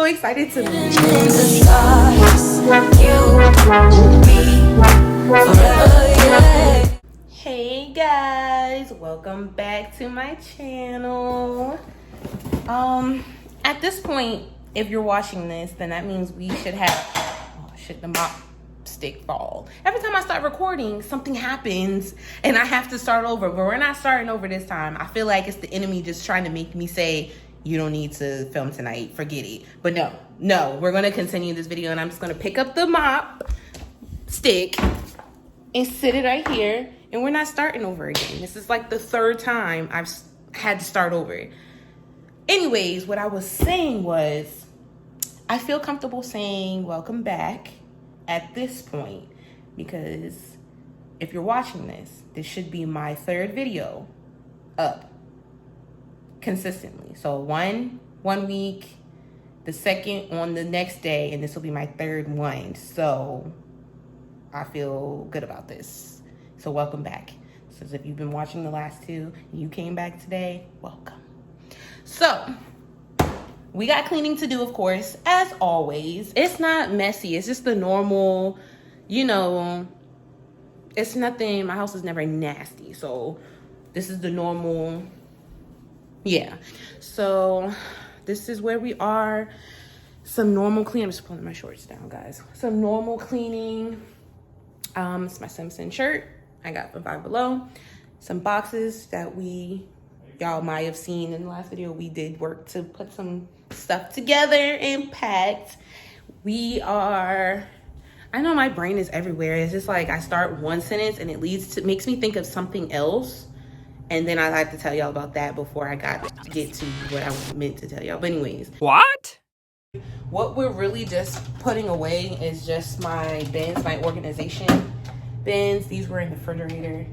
excited to meet you. Hey guys, welcome back to my channel. At this point, if you're watching this, then that means we should have, oh shit, the mop stick fall. Every time I start recording, something happens and I have to start over, but we're not starting over this time. I feel like it's the enemy just trying to make me say, you don't need to film tonight, forget it. But no, we're gonna continue this video and I'm just gonna pick up the mop stick and sit it right here, and we're not starting over again. This is like the third time I've had to start over. Anyways, what I was saying was, I feel comfortable saying welcome back at this point, because if you're watching this should be my third video up consistently. So one week, the second on the next day, and this will be my third one. So I feel good about this. So welcome back. So if you've been watching the last two and you came back today, welcome. So we got cleaning to do, of course, as always. It's not messy. It's just the normal, it's nothing. My house is never nasty. So this is the normal. Yeah. So this is where we are. Some normal cleaning. I'm just pulling my shorts down, guys. Some normal cleaning. It's my Simpson shirt I got from Five Below. Some boxes that y'all might have seen in the last video. We did work to put some stuff together and packed. I know my brain is everywhere. It's just like I start one sentence and it makes me think of something else. And then I like to tell y'all about that before I get to what I meant to tell y'all. But anyways. What? What we're really just putting away is just my bins, my organization bins. These were in the refrigerator.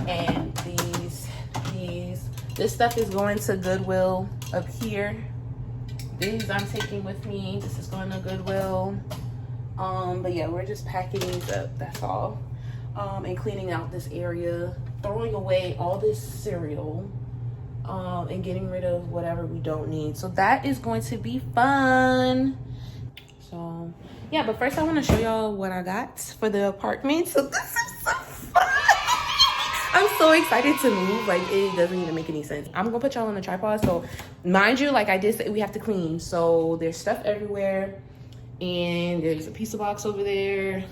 And this stuff is going to Goodwill up here. These I'm taking with me. This is going to Goodwill. But yeah, we're just packing these up, that's all. And cleaning out this area, throwing away all this cereal, and getting rid of whatever we don't need. So that is going to be fun. So yeah, but first I want to show y'all what I got for the apartment. So this is so fun. I'm so excited to move. Like, it doesn't even make any sense. I'm gonna put y'all on the tripod. So mind you, like I did say, we have to clean. So there's stuff everywhere, and there's a pizza box over there.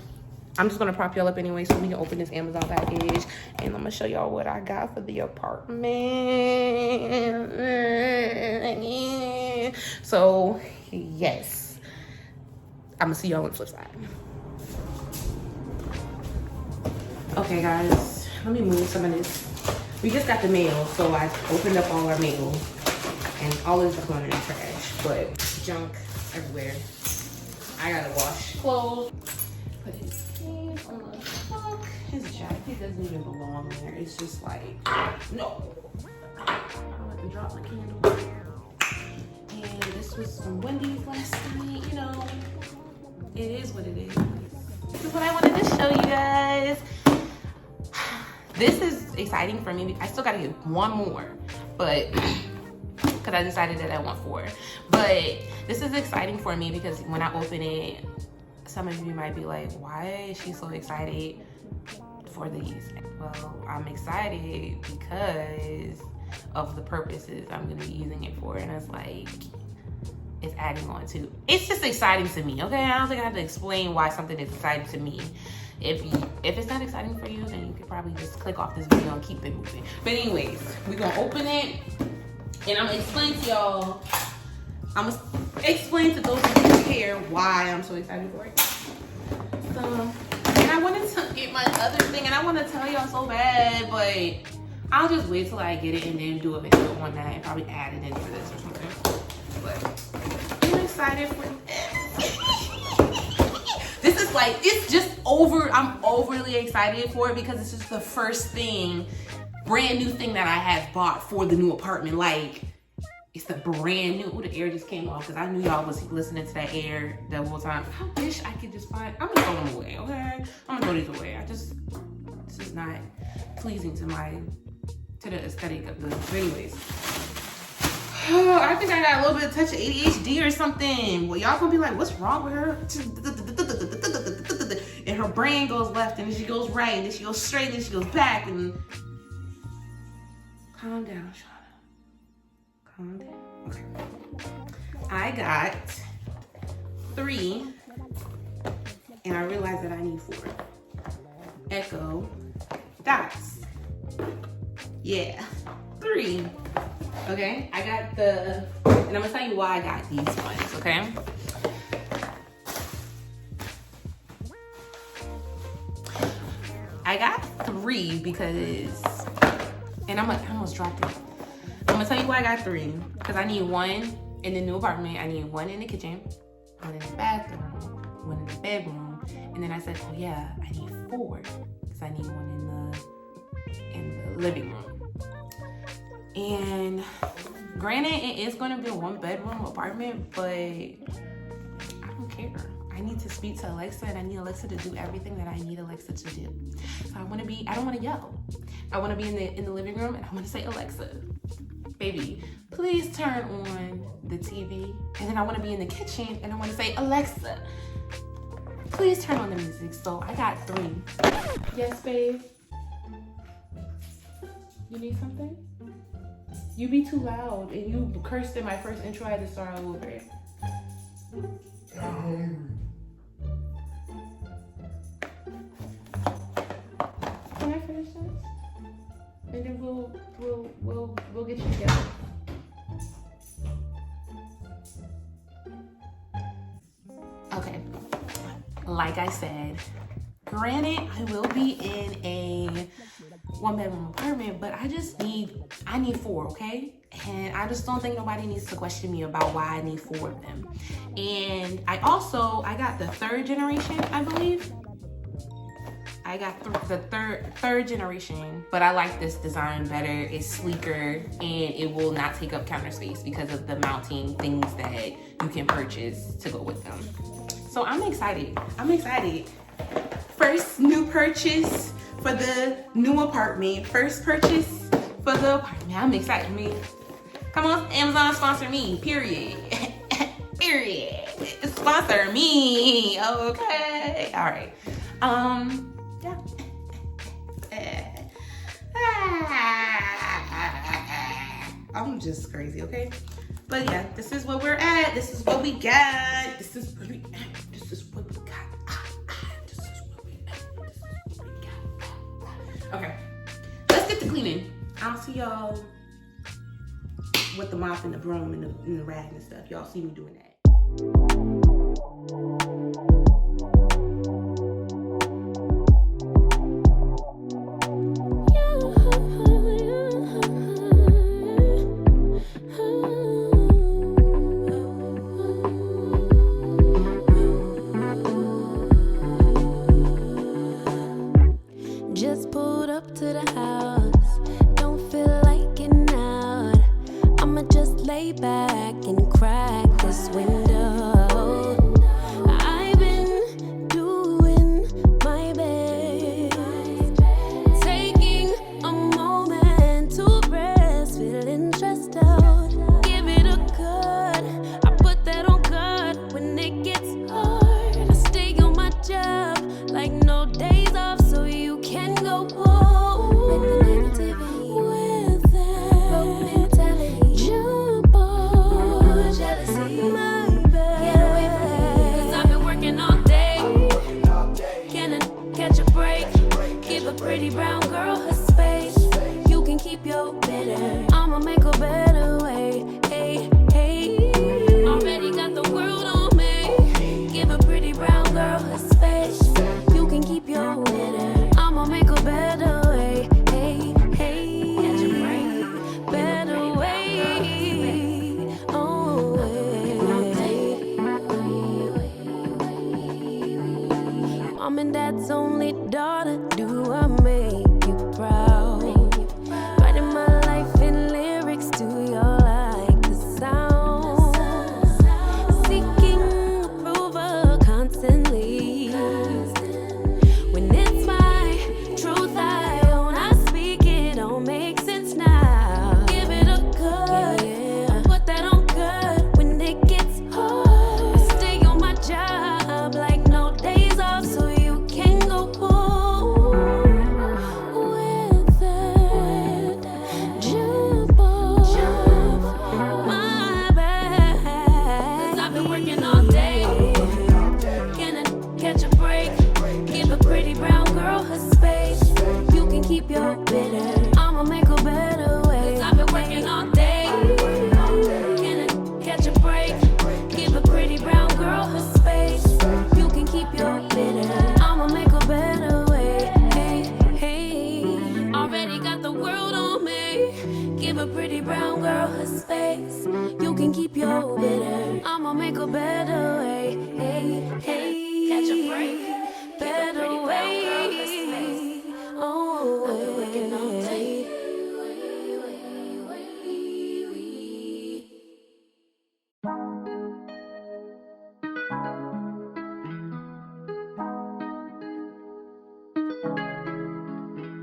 I'm just gonna prop y'all up anyway so we can open this Amazon package, and I'm gonna show y'all what I got for the apartment. So yes, I'm gonna see y'all on the flip side. Okay guys, let me move some of this. We just got the mail, so I opened up all our mail, and all this is going in the trash, but junk everywhere. I gotta wash clothes, put his things on the truck. His jacket doesn't even belong there. It's just like, no. I have to drop my candle. And this was from Wendy's last night, It is what it is. This is what I wanted to show you guys. This is exciting for me. I still gotta get one more, but because I decided that I want 4. But this is exciting for me because when I open it, some of you might be like, why is she so excited for these? Well, I'm excited because of the purposes I'm gonna be using it for. And it's like, it's adding on to, it's just exciting to me, okay? I don't think I have to explain why something is exciting to me. If it's not exciting for you, then you could probably just click off this video and keep it moving. But anyways, we're gonna open it, and I'm gonna explain to y'all, I'm gonna explain to those of you who care why I'm so excited for it. So, and I wanted to get my other thing, and I want to tell y'all so bad, but I'll just wait till I get it and then do a video on that and probably add it in for this or something. But I'm excited for this. This is like, it's just I'm overly excited for it because it's just the first brand new thing that I have bought for the new apartment. Like, it's the brand new, the air just came off because I knew y'all was listening to that air the whole time. I wish I could just I'm gonna throw them away, okay? I'm gonna throw these away. this is not pleasing to the aesthetic of the, anyways. Oh, I think I got a little bit of touch of ADHD or something. Well, y'all gonna be like, what's wrong with her? And her brain goes left, and then she goes right, and then she goes straight, and then she goes back, and... Calm down, Shauna. Calm down. Okay. I got 3, and I realized that I need 4. Echo dots. Yeah, 3. Okay, I got the, and I'm gonna tell you why I got these ones, okay? I got 3 because, and I almost dropped it. I'm gonna tell you why I got 3. Because I need 1 in the new apartment. I need 1 in the kitchen, 1 in the bathroom, 1 in the bedroom. And then I said, oh yeah, I need 4. Because I need 1 in the living room. And granted, it is gonna be a 1-bedroom apartment, but I don't care. I need to speak to Alexa, and I need Alexa to do everything that I need Alexa to do. So I don't wanna yell. I wanna be in the living room, and I wanna say, Alexa, baby, please turn on the TV. And then I wanna be in the kitchen, and I wanna say, Alexa, please turn on the music. So I got 3. Yes, babe? You need something? You be too loud, and you cursed in my first intro. I had to start all over it. Can I finish this? And then we'll get you together. Okay. Like I said, granted, I will be in a 1-bedroom apartment, but I need 4, okay? And I just don't think nobody needs to question me about why I need 4 of them. And I got the 3rd generation, I believe. I got the third generation, but I like this design better. It's sleeker, and it will not take up counter space because of the mounting things that you can purchase to go with them. So I'm excited. First new purchase for the new apartment. First purchase for the apartment. I'm excited. Come on, Amazon, sponsor me. Period. Period. Sponsor me. Okay. All right. Yeah. I'm just crazy, okay? But yeah, this is where we're at. This is what we got. This is where we at. This is what we got. This is what we at. This is what we got. Okay, let's get to cleaning. I'll see y'all with the mop and the broom and the rag and stuff. Y'all see me doing that. Just pulled up to the house, don't feel like getting out. I'ma just lay back and crack this window. I've been doing my best, taking a moment to rest, feeling stressed out. Give it a cut, I put that on guard when it gets hard. I stay on my job like no days off, so you can go home with the negativity, with that low mentality. Jump on jealousy, my bad. Get away from me, 'cause I've been working all day. Can I catch a break? Give a pretty brown girl her space. You can keep your bitter, I'ma make a better way. Hey, hey, already got the world on me. Give a pretty brown girl her space. You can keep your bitter, I'ma make a better way. Hey, hey, catch a break, better way. Oh, Mom and Dad's only daughter, do I make you proud? Writing my life in lyrics, do you like the sound? Seeking approval constantly. When it's my truth I own, I speak it, don't make sense now. Give it a cut, I put You can keep your bitter. I'ma make a better way. Hey, hey, catch a break. Better way. Oh, I've been working all day.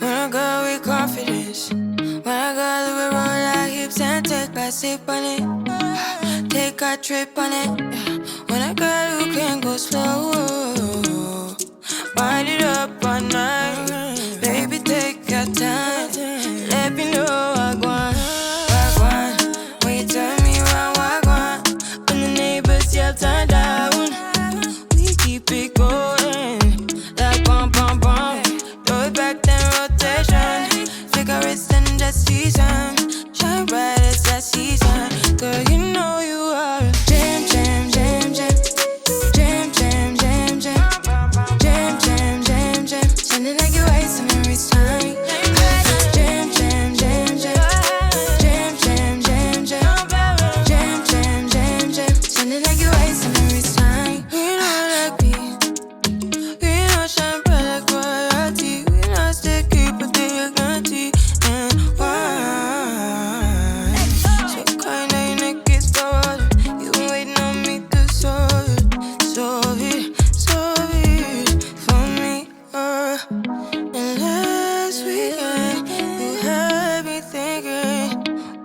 When I go with confidence, when I go with roll our hips and take a sip on it, take a trip on it. When I go, you can go slow, wind it up all night. Baby, take your time, let me know what I want. When you turn me around, what I want. When the neighbors yell turn down, we keep it going like bum bum bum. Throw it back then rotation. Figure it's in the season. Shine bright as that season. Girl, you know you are a jam, jam, jam, jam. Jam, jam, jam, jam. Jam, jam, jam, jam. Sounding like you're wasting every time. Jam, jam, jam, jam. Jam, jam, jam, jam. Jam, jam, jam, jam. Sounding like you're wasting every time. We know like me. We know shine bright like royalty. We know stay keep it the guarantee. And why? So kind of your neck is stolen. You been waiting on me to solve it. Solve it, solve it for me. And last weekend, you had me thinking,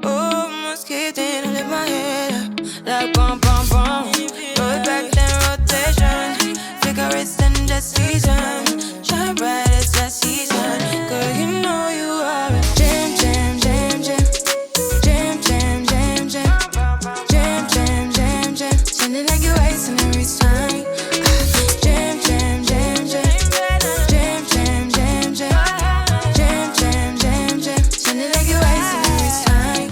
almost kidding, I lift my head up like bum bum bum. Throw it back then rotation. Figure it's in the season. Shine bright as that season. Girl, you know you are a jam, jam, jam, jam. Jam, jam, jam, jam. Jam, jam, jam, jam. Sounding like you're wasting every time. Jam, jam, jam, jam. Jam, jam, jam, jam. Jam, jam, jam, jam. Sounding like you're wasting every time.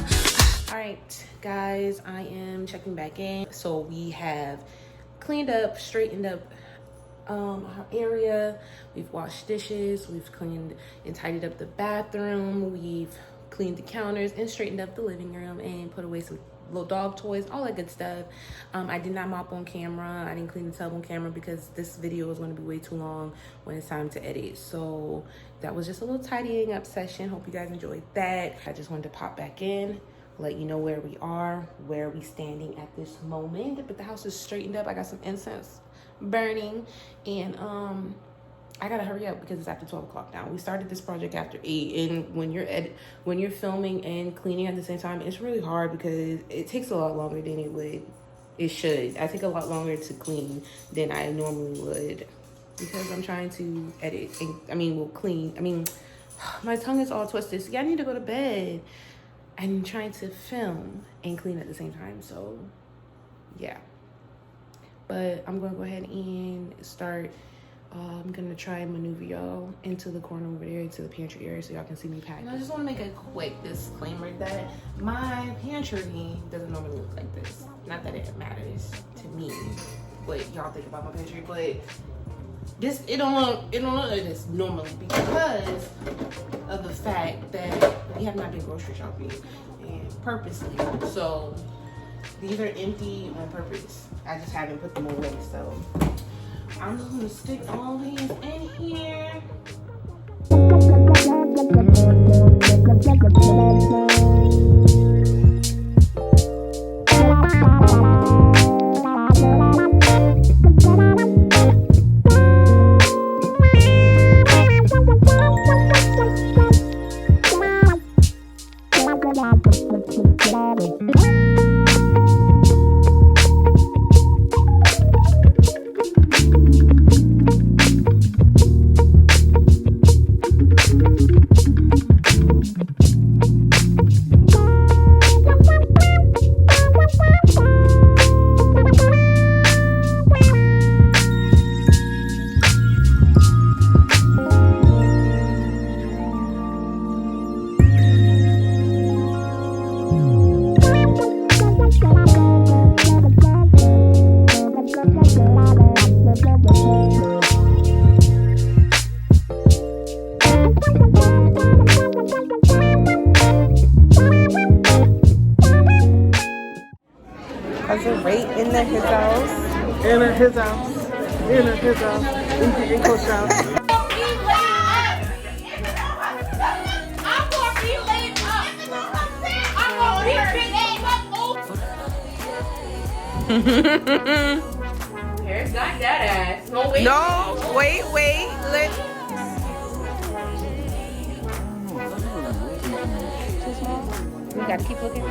All right, guys, I am checking back in. So we have cleaned up, straightened up our area. We've washed dishes. We've cleaned and tidied up the bathroom. We've cleaned the counters and straightened up the living room and put away some little dog toys, all that good stuff. I did not mop on camera. I didn't clean the tub on camera because this video is going to be way too long when it's time to edit. So that was just a little tidying up session. Hope you guys enjoyed that. I just wanted to pop back in, let you know where we are, where we standing at this moment. But the house is straightened up. I got some incense burning, and I gotta hurry up because it's after 12 o'clock now. We started this project after 8, and when you're filming and cleaning at the same time, it's really hard because it takes a lot longer than it should. I take a lot longer to clean than I normally would because I'm trying to edit and clean. My tongue is all twisted. So yeah, I need to go to bed. I'm trying to film and clean at the same time, so yeah. But I'm gonna go ahead and start. I'm gonna try and maneuver y'all into the corner over there, into the pantry area, so y'all can see me pack. And I just want to make a quick disclaimer that my pantry doesn't normally look like this. Not that it matters to me what y'all think about my pantry, but it don't look like this normally because of the fact that we have not been grocery shopping and purposely. So these are empty on purpose. I just haven't put them away, so I'm just gonna stick all these in here. cousin Ray in his house. In his house. In his house. In Coach house. Here's got that ass. No, wait. No, wait. We gotta keep looking.